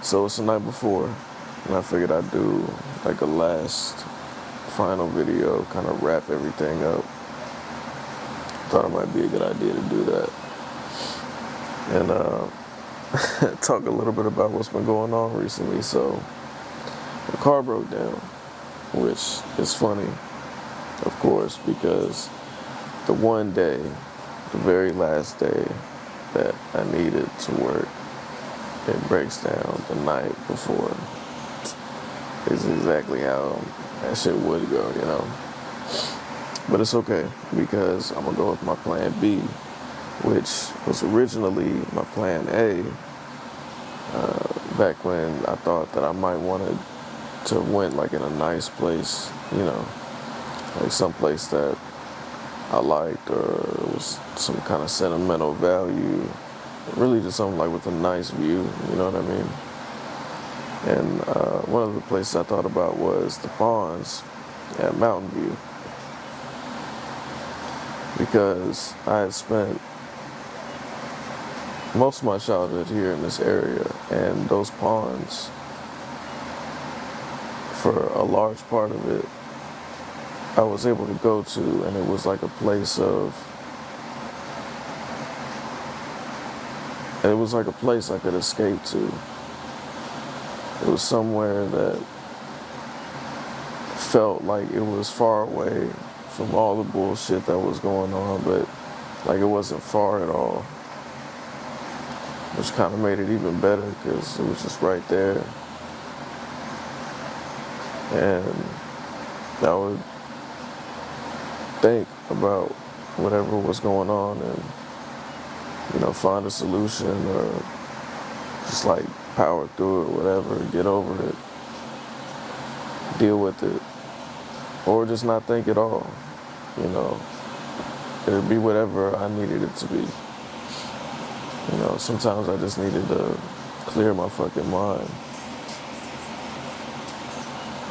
So it's the night before, and I figured I'd do like a last final video, kind of wrap everything up. Thought it might be a good idea to do that. And talk a little bit about what's been going on recently. So the car broke down, which is funny, of course, because the one day, the very last day that I needed to work, it breaks down the night before. It's exactly how that shit would go, you know. But it's okay, because I'm gonna go with my plan B, which was originally my plan A, back when I thought that I might wanted to went like in a nice place, you know, like some place that I liked, or it was some kind of sentimental value, really just something like with a nice view, you know what I mean? And one of the places I thought about was the Ponds at Mountain View, because I had spent most of my childhood here in this area, and those ponds, for a large part of it, I was able to go to, and it was like a place of, it was like a place I could escape to. It was somewhere that felt like it was far away from all the bullshit that was going on, but like it wasn't far at all, which kind of made it even better because it was just right there. And I would think about whatever was going on and, you know, find a solution, or just like power through it, whatever, get over it, deal with it, or just not think at all, you know. It'd be whatever I needed it to be. You know, sometimes I just needed to clear my fucking mind.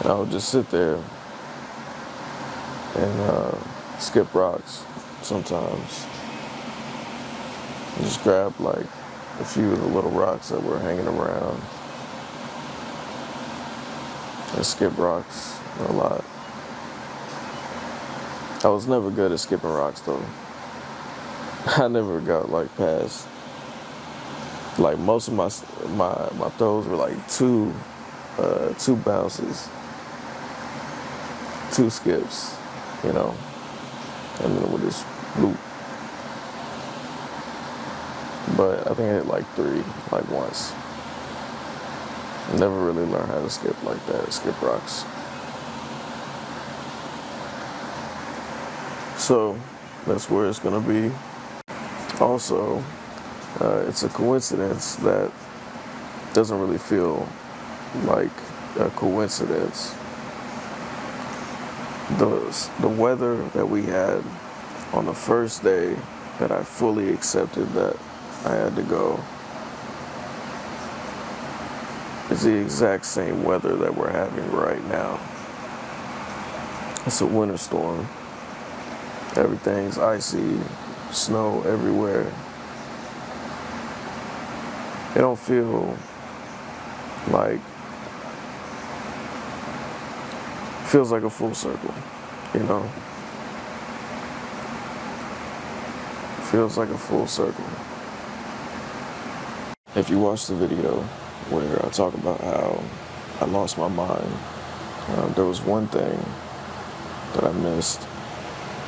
And I would just sit there and skip rocks sometimes. And just grab like a few of the little rocks that were hanging around and skip rocks a lot. I was never good at skipping rocks though. I never got like past, like most of my throws were like two bounces, two skips, you know, and then it would just loop. But I think I hit like three, like once. Never really learned how to skip like that, skip rocks. So that's where it's gonna be. Also, it's a coincidence that doesn't really feel like a coincidence. The weather that we had on the first day that I fully accepted that I had to go is the exact same weather that we're having right now. It's a winter storm. Everything's icy, snow everywhere. It don't feel like, feels like a full circle, you know? Feels like a full circle. If you watch the video where I talk about how I lost my mind, there was one thing that I missed,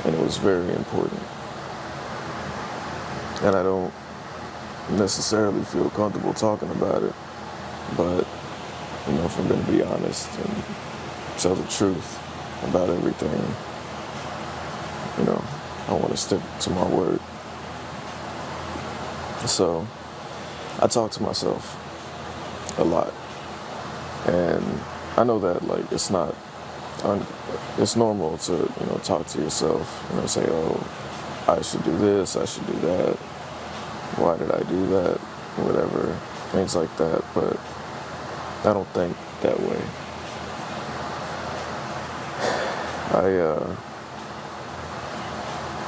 and it was very important. And I don't necessarily feel comfortable talking about it, but, you know, if I'm going to be honest and tell the truth about everything, you know, I want to stick to my word. So I talk to myself a lot, and I know that like it's normal to, you know, talk to yourself, you know, say, oh, I should do this, I should do that, why did I do that, whatever, things like that. But I don't think that way.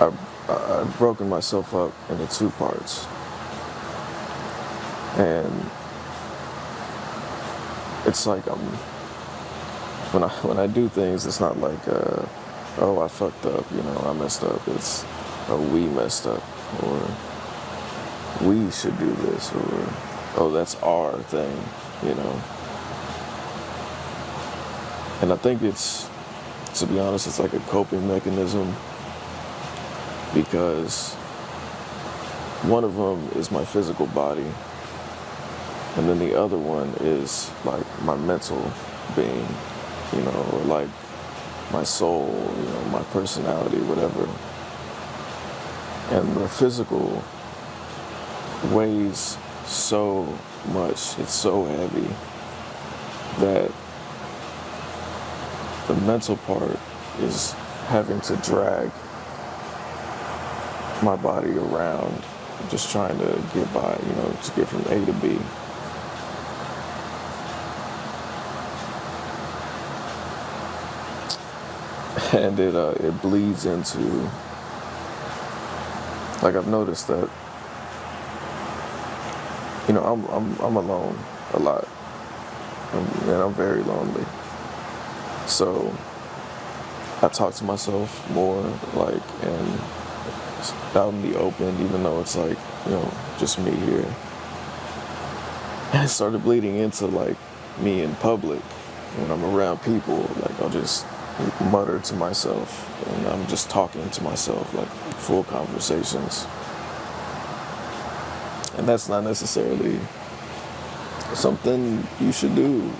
I've broken myself up into two parts. And it's like when I do things, it's not like oh, I fucked up, I messed up. It's, oh, we messed up, or we should do this, or oh, that's our thing. And I think to be honest, it's like a coping mechanism, because one of them is my physical body, and then the other one is like my mental being, or like my soul, my personality, whatever. And the physical weighs so much, it's so heavy, that the mental part is having to drag my body around, just trying to get by, to get from A to B. And it bleeds into, like, I've noticed that, I'm alone a lot, and I'm very lonely. So I talk to myself more, like, and out in the open, even though it's like, just me here. And it started bleeding into like me in public. When I'm around people, like, I'll just mutter to myself, and I'm just talking to myself, like full conversations. And that's not necessarily something you should do,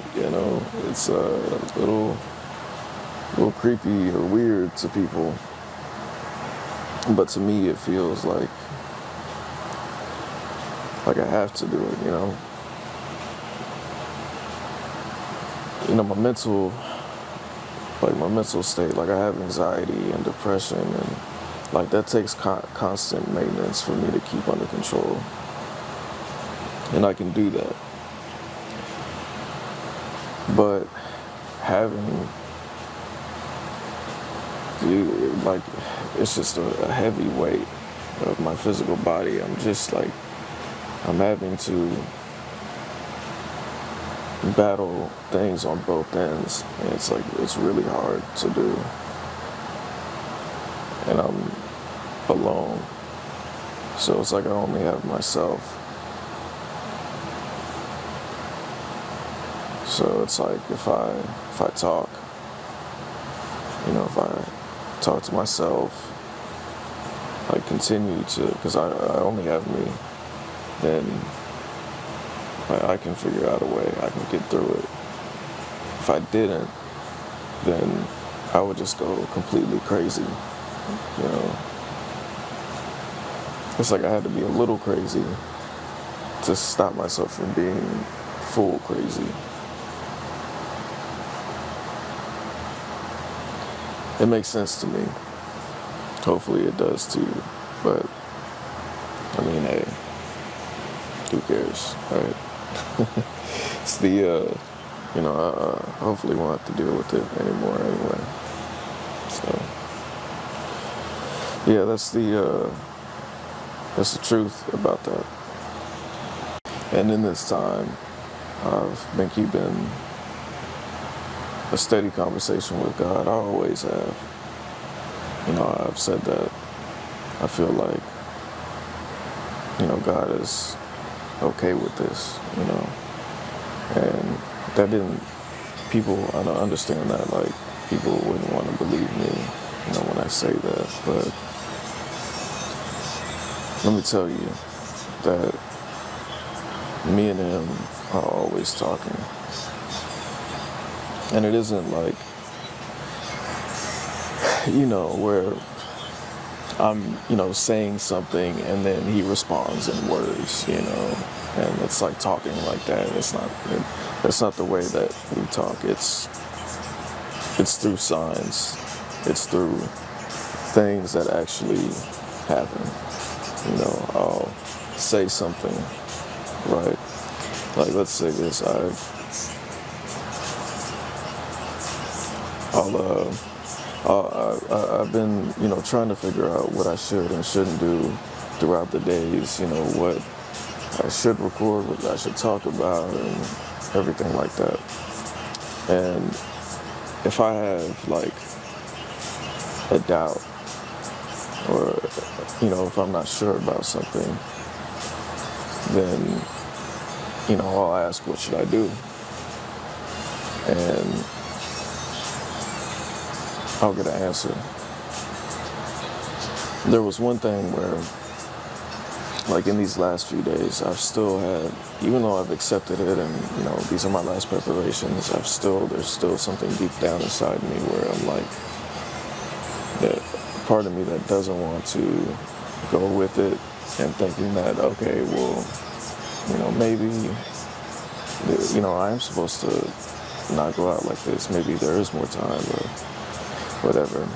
It's a little creepy or weird to people. But to me, it feels like I have to do it, my mental state, like, I have anxiety and depression, and like that takes constant maintenance for me to keep under control. And I can do that. But having, like, it's just a heavy weight of my physical body. I'm just like, I'm having to battle things on both ends, and it's like, it's really hard to do. And I'm alone, so it's like I only have myself. So it's like, if I talk, if I talk to myself, like, continue to, because I only have me, then I can figure out a way, I can get through it. If I didn't, then I would just go completely crazy, It's like I had to be a little crazy to stop myself from being full crazy. It makes sense to me. Hopefully it does too. But, I mean, hey, who cares, right? It's the, I hopefully won't have to deal with it anymore anyway. So, yeah, that's the truth about that. And in this time, I've been keeping a steady conversation with God. I always have. I've said that I feel like, God is okay with this, and that people, I don't understand that, like, people wouldn't want to believe me, when I say that, but let me tell you that me and him are always talking. And it isn't like, where I'm, saying something and then he responds in words, and it's like talking like that. That's not the way that we talk. It's through signs. It's through things that actually happen. I'll say something, right? Like, let's say this, I've been, trying to figure out what I should and shouldn't do throughout the days, what I should record, what I should talk about, and everything like that. And if I have like a doubt, or if I'm not sure about something, then I'll ask, what should I do? And I'll get an answer. There was one thing where, like in these last few days, I've still had, even though I've accepted it and, these are my last preparations, there's still something deep down inside me where I'm like, that part of me that doesn't want to go with it and thinking that, okay, well, maybe, I am supposed to not go out like this. Maybe there is more time or whatever.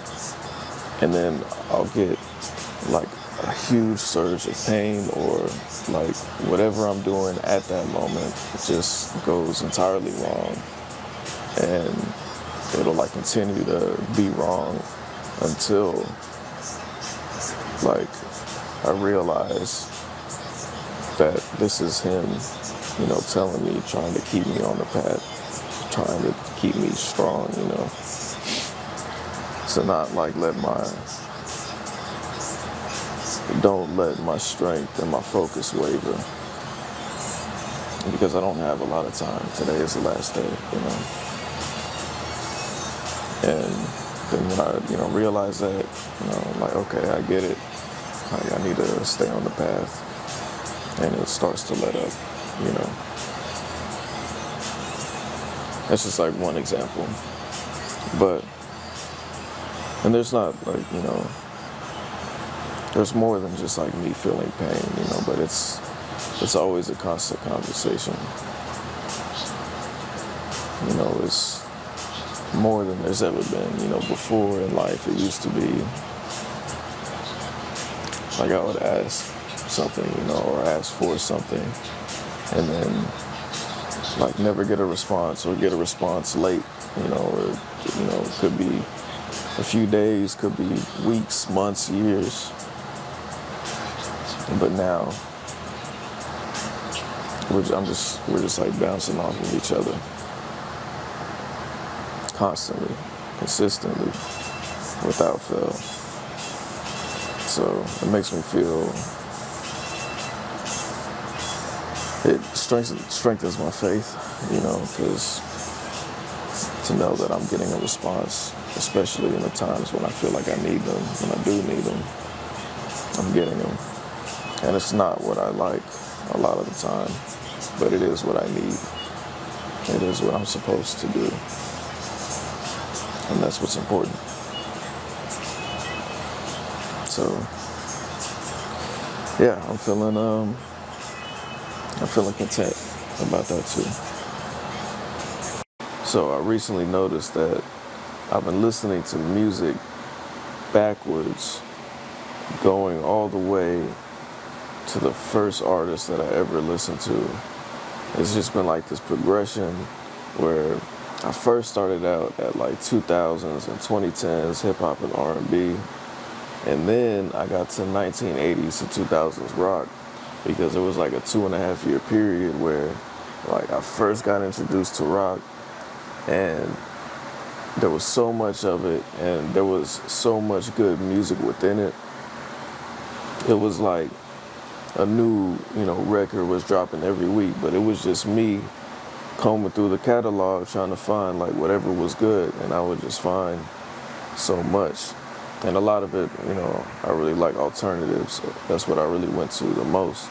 And then I'll get like a huge surge of pain, or like whatever I'm doing at that moment just goes entirely wrong, and it'll like continue to be wrong until like I realize that this is him, telling me, trying to keep me on the path, trying to keep me strong, to not like don't let my strength and my focus waver, because I don't have a lot of time. Today is the last day, and then when I realize that, like, okay, I get it, like, I need to stay on the path, and it starts to let up, That's just like one example, and there's not like, there's more than just like me feeling pain, but it's always a constant conversation. It's more than there's ever been. Before in life, it used to be like I would ask something, or ask for something, and then like never get a response, or get a response late, or it could be a few days, could be weeks, months, years. But now we're just like bouncing off of each other constantly, consistently, without fail. So it makes me feel, it strengthens my faith, because to know that I'm getting a response, especially in the times when I feel like I need them, when I do need them, I'm getting them. And it's not what I like a lot of the time, but it is what I need. It is what I'm supposed to do. And that's what's important. So, yeah, I'm feeling content about that too. So I recently noticed that I've been listening to music backwards, going all the way to the first artist that I ever listened to. It's just been like this progression where I first started out at like 2000s and 2010s hip-hop and R&B, and then I got to 1980s to 2000s rock, because it was like a 2.5 year period where like I first got introduced to rock, and there was so much of it, and there was so much good music within it. It was like a new, record was dropping every week, but it was just me combing through the catalog trying to find like whatever was good, and I would just find so much. And a lot of it, I really like alternatives, so that's what I really went to the most.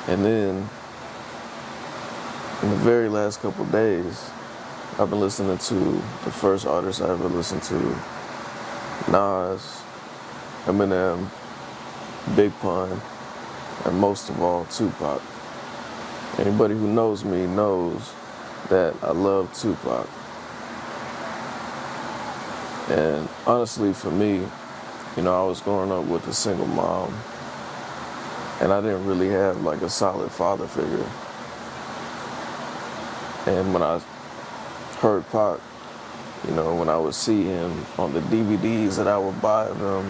And then in the very last couple of days, I've been listening to the first artist I ever listened to, Nas, Eminem, Big Pun, and most of all, Tupac. Anybody who knows me knows that I love Tupac. And honestly, for me, I was growing up with a single mom, and I didn't really have like a solid father figure. And when I heard Pac, when I would see him on the DVDs that I would buy of him,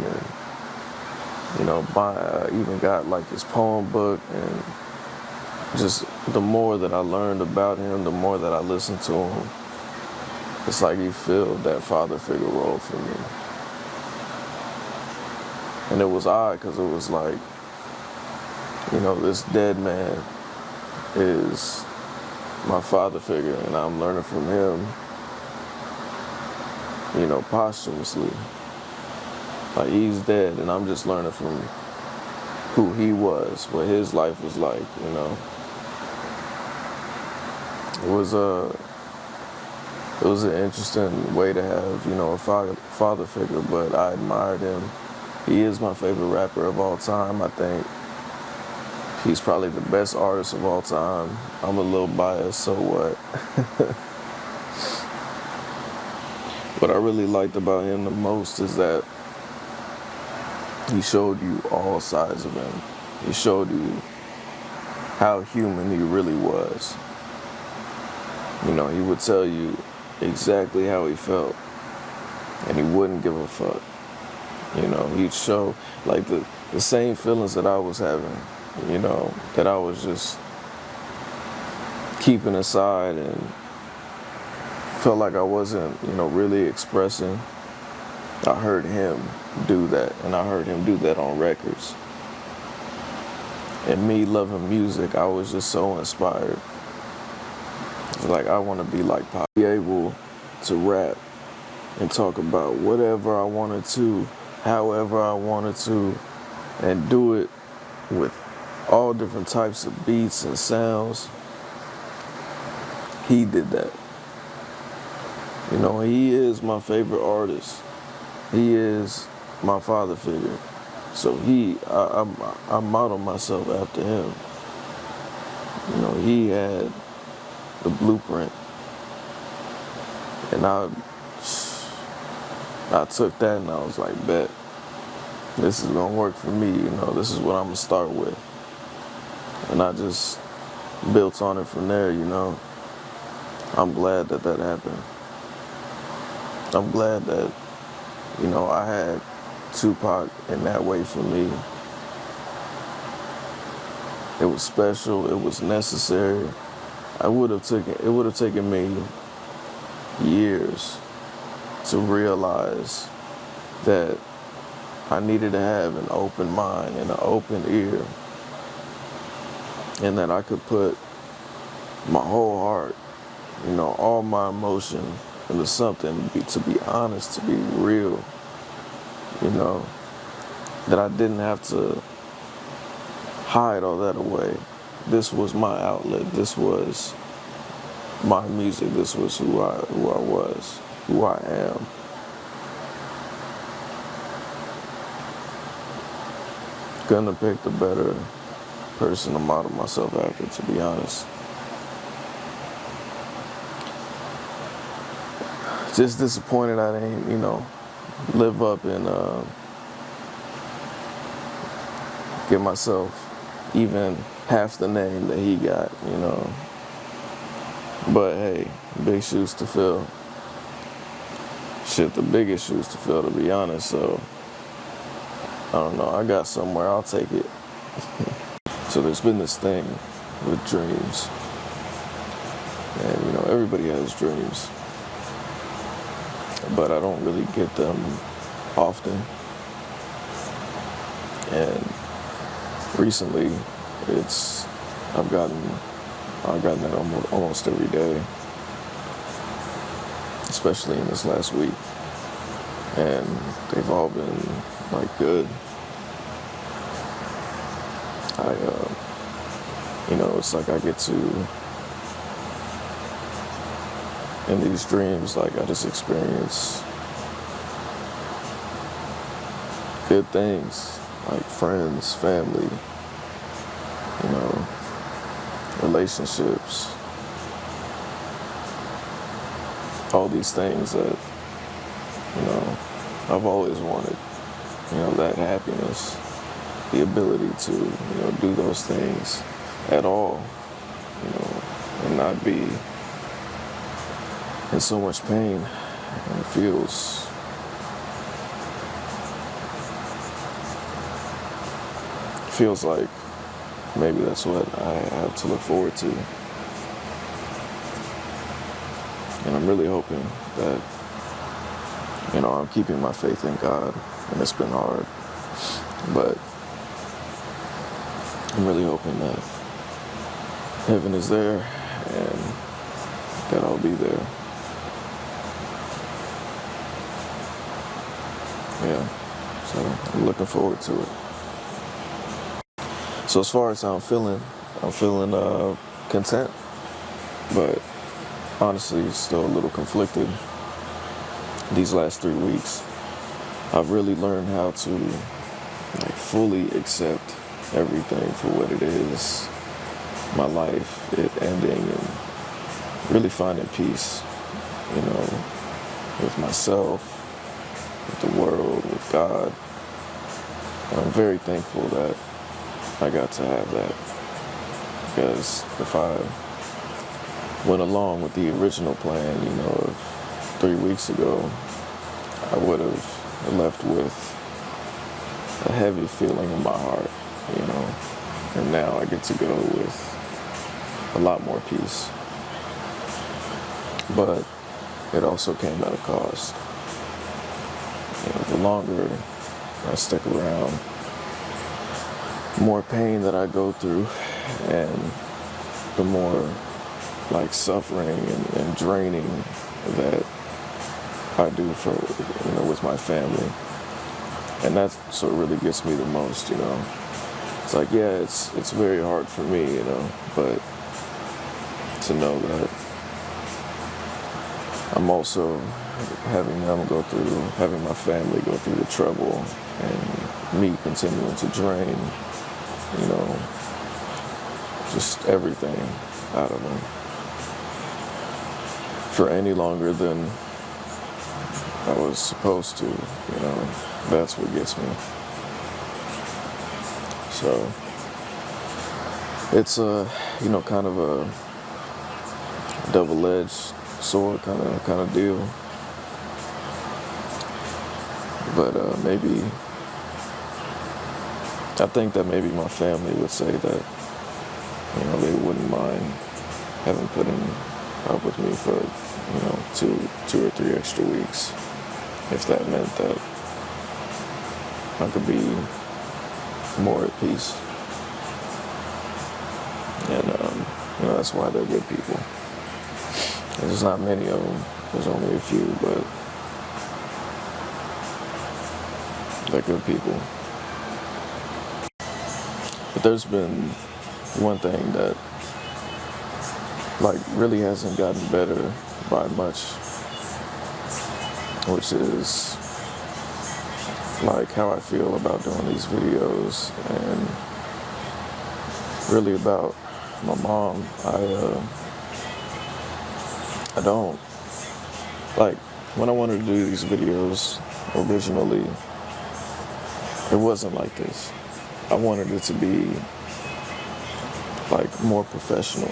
and I even got like his poem book, and just the more that I learned about him, the more that I listened to him, it's like he filled that father figure role for me. And it was odd because it was like, this dead man is my father figure, and I'm learning from him, posthumously. Like, he's dead, and I'm just learning from who he was, what his life was like, It was an interesting way to have, a father figure, but I admired him. He is my favorite rapper of all time. I think he's probably the best artist of all time. I'm a little biased, so what? What I really liked about him the most is that he showed you all sides of him. He showed you how human he really was. He would tell you exactly how he felt, and he wouldn't give a fuck. He'd show like the same feelings that I was having, that I was just keeping aside and felt like I wasn't, really expressing. I heard him do that, and I heard him do that on records. And me loving music, I was just so inspired. It's like, I want to be like Pop, be able to rap and talk about whatever I wanted to, however I wanted to, and do it with all different types of beats and sounds. He did that. He is my favorite artist. He is my father figure. So I model myself after him. He had the blueprint. And I took that and I was like, bet, this is gonna work for me, this is what I'm gonna start with. And I just built on it from there, I'm glad that happened. I'm glad that, I had Tupac in that way for me. It was special, it was necessary. It would have taken me years to realize that I needed to have an open mind and an open ear, and that I could put my whole heart, all my emotion into something, to be honest, to be real, that I didn't have to hide all that away. This was my outlet. This was my music. This was who I was, who I am. Couldn't have picked a better person to model myself after, to be honest. Just disappointed I didn't, live up and give myself even half the name that he got, But hey, big shoes to fill. Shit, the biggest shoes to fill, to be honest. So, I don't know, I got somewhere, I'll take it. So there's been this thing with dreams. And, everybody has dreams. But I don't really get them often. And recently, I've gotten that almost every day, especially in this last week, and they've all been like good. It's like I get to, in these dreams, like I just experience good things, like friends, family, relationships, all these things that, I've always wanted, that happiness, the ability to, do those things at all, and not be in so much pain. And it feels like maybe that's what I have to look forward to. And I'm really hoping that, I'm keeping my faith in God, and it's been hard. But I'm really hoping that heaven is there and that I'll be there. Yeah, so I'm looking forward to it. So as far as how I'm feeling content, but honestly still a little conflicted. These last 3 weeks, I've really learned how to fully accept everything for what it is, my life, it ending, and really finding peace, with myself, with the world, with God. And I'm very thankful that I got to have that, because if I went along with the original plan, of 3 weeks ago, I would have left with a heavy feeling in my heart, and now I get to go with a lot more peace. But it also came at a cost. The longer I stick around, more pain that I go through, and the more suffering and draining that I do for, with my family. And that's what really gets me the most, It's it's very hard for me, but to know that I'm also having my family go through the trouble, and me continuing to drain, just everything out of them for any longer than I was supposed to, that's what gets me. So it's kind of a double-edged sword kind of deal. But I think that maybe my family would say that, they wouldn't mind having putting up with me for, two or 3 extra weeks, if that meant that I could be more at peace. And, that's why they're good people. There's not many of them. There's only a few, but they're good people. But there's been one thing that really hasn't gotten better by much, which is how I feel about doing these videos, and really about my mom. I don't when I wanted to do these videos originally, it wasn't like this. I wanted it to be more professional.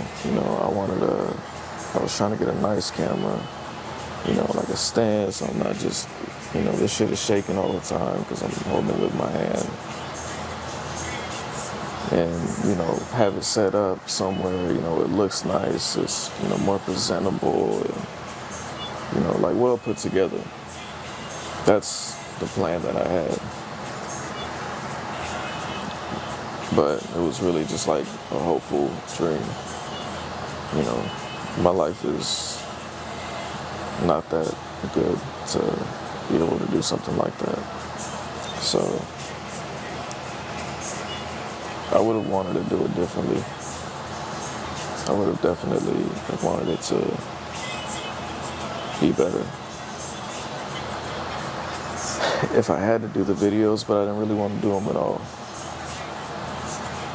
I was trying to get a nice camera, a stand, so I'm not just, this shit is shaking all the time because I'm holding it with my hand. And, have it set up somewhere, it looks nice, it's, more presentable, and, well put together. That's the plan that I had. But it was really just a hopeful dream. My life is not that good to be able to do something like that. So I would have wanted to do it differently. I would have definitely wanted it to be better if I had to do the videos, but I didn't really want to do them at all.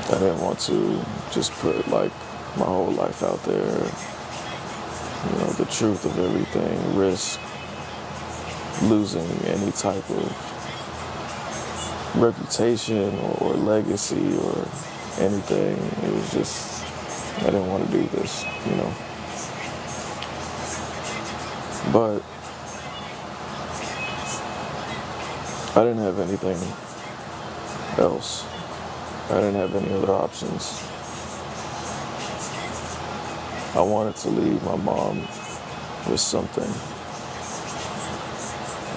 I didn't want to just put my whole life out there, the truth of everything, risk losing any type of reputation or legacy or anything. It was just, I didn't want to do this, But I didn't have anything else I didn't have any other options. I wanted to leave my mom with something.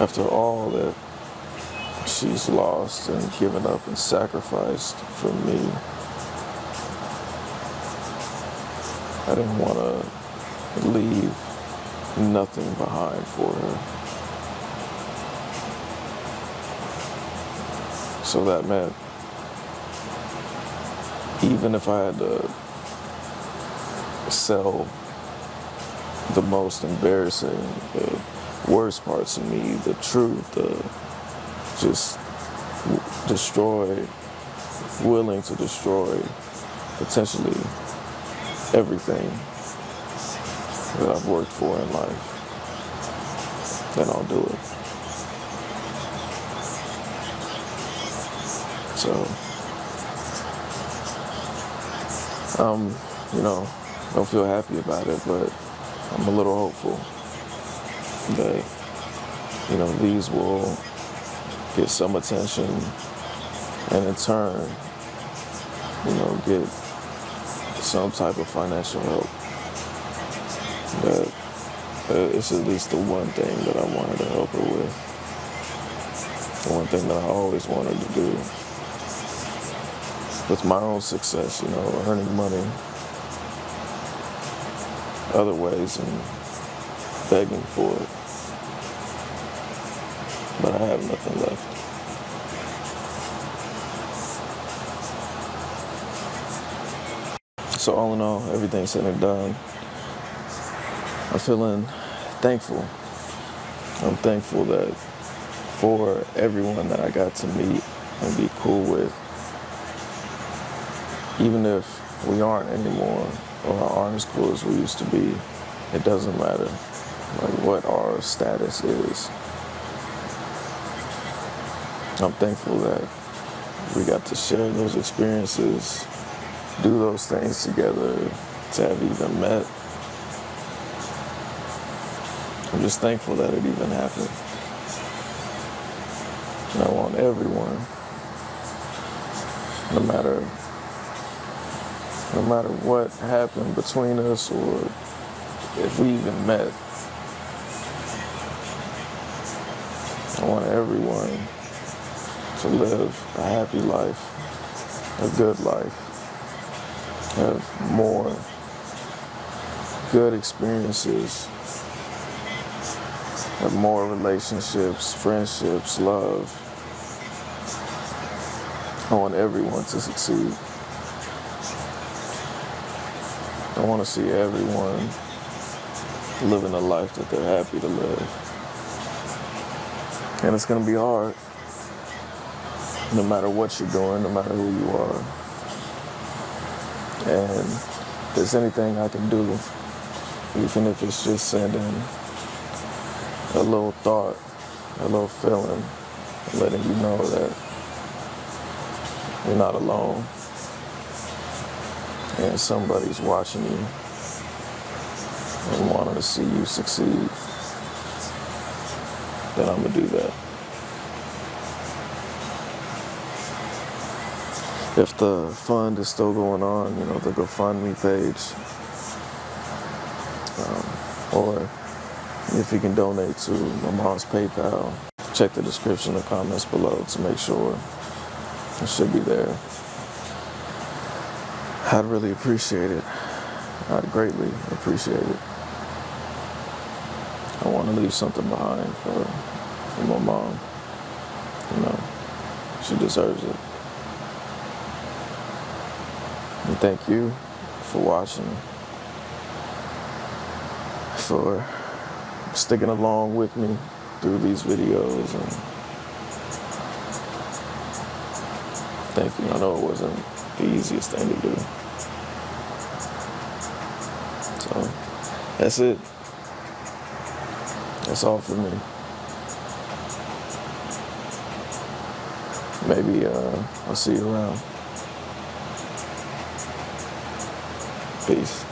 After all that she's lost and given up and sacrificed for me, I didn't want to leave nothing behind for her. So that meant even if I had to sell the most embarrassing, the worst parts of me, the truth, just willing to destroy potentially everything that I've worked for in life, then I'll do it. So, don't feel happy about it, but I'm a little hopeful that, these will get some attention and in turn, get some type of financial help. That it's at least the one thing that I wanted to help her with. The one thing that I always wanted to do with my own success, earning money other ways and begging for it. But I have nothing left. So all in all, everything said and done, I'm feeling thankful. I'm thankful that for everyone that I got to meet and be cool with, even if we aren't anymore or aren't as cool as we used to be, it doesn't matter what our status is. I'm thankful that we got to share those experiences, do those things together, to have even met. I'm just thankful that it even happened. And I want everyone, no matter what happened between us or if we even met, I want everyone to live a happy life, a good life, have more good experiences, have more relationships, friendships, love. I want everyone to succeed. I want to see everyone living a life that they're happy to live. And it's going to be hard, no matter what you're doing, no matter who you are. And if there's anything I can do, even if it's just sending a little thought, a little feeling, letting you know that you're not alone and somebody's watching you and wanting to see you succeed, then I'm going to do that. If the fund is still going on, the GoFundMe page, or if you can donate to my mom's PayPal, check the description or comments below to make sure it should be there. I'd really appreciate it. I'd greatly appreciate it. I want to leave something behind for my mom. She deserves it. And thank you for watching, for sticking along with me through these videos, and thank you. I know it wasn't the easiest thing to do. So that's it. That's all for me. Maybe I'll see you around. Peace.